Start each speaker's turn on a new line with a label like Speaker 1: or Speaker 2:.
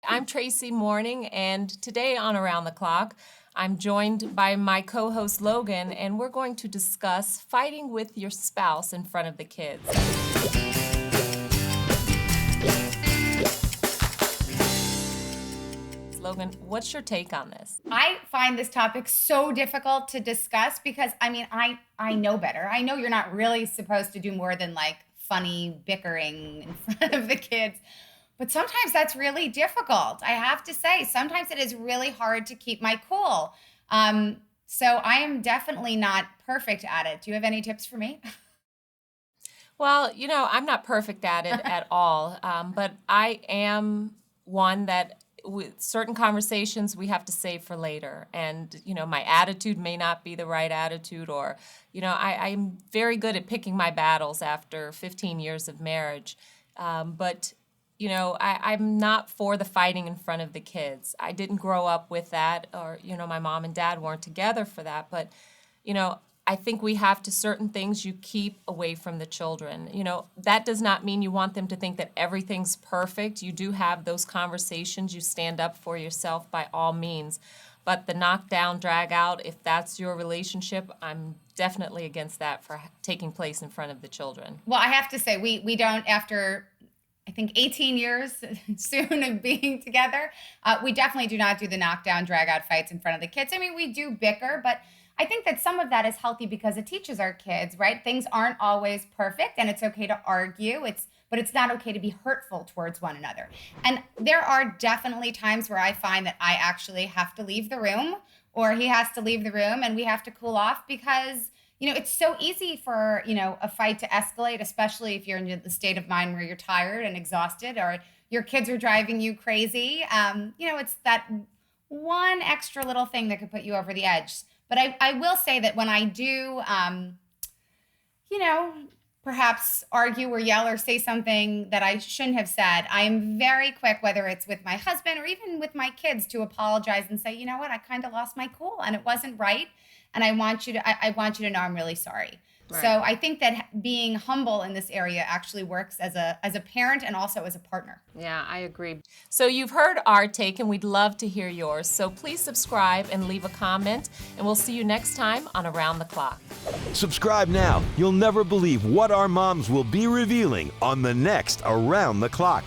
Speaker 1: I'm Tracy Mourning, and today on Around the Clock, I'm joined by my co-host Logan, and we're going to discuss fighting with your spouse in front of the kids. Logan, what's your take on this?
Speaker 2: I find this topic so difficult to discuss because, I know better. I know you're not really supposed to do more than like funny bickering in front of the kids. But sometimes that's really difficult. I have to say, sometimes it is really hard to keep my cool. So I am definitely not perfect at it. Do you have any tips for me?
Speaker 1: Well, I'm not perfect at it at all, but I am one that with certain conversations we have to save for later. And, my attitude may not be the right attitude, or, I'm very good at picking my battles after 15 years of marriage. But I'm not for the fighting in front of the kids. I didn't grow up with that, or, my mom and dad weren't together for that. But, I think we have to certain things you keep away from the children. That does not mean you want them to think that everything's perfect. You do have those conversations. You stand up for yourself by all means. But the knockdown, drag out, if that's your relationship, I'm definitely against that for taking place in front of the children.
Speaker 2: Well, I have to say, we don't, after I think 18 years soon of being together, we definitely do not do the knockdown, drag out fights in front of the kids. We do bicker, but I think that some of that is healthy because it teaches our kids, right? Things aren't always perfect, and it's okay to argue. But it's not okay to be hurtful towards one another. And there are definitely times where I find that I actually have to leave the room, or he has to leave the room, and we have to cool off because it's so easy for, a fight to escalate, especially if you're in the state of mind where you're tired and exhausted, or your kids are driving you crazy. It's that one extra little thing that could put you over the edge. But I will say that when I do, perhaps argue or yell or say something that I shouldn't have said, I'm very quick, whether it's with my husband or even with my kids, to apologize and say, you know what, I kind of lost my cool and it wasn't right. And I want you to know I'm really sorry. Right. So I think that being humble in this area actually works as a parent and also as a partner.
Speaker 3: Yeah, I agree.
Speaker 1: So you've heard our take, and we'd love to hear yours. So please subscribe and leave a comment, and we'll see you next time on Around the Clock.
Speaker 4: Subscribe now. You'll never believe what our moms will be revealing on the next Around the Clock.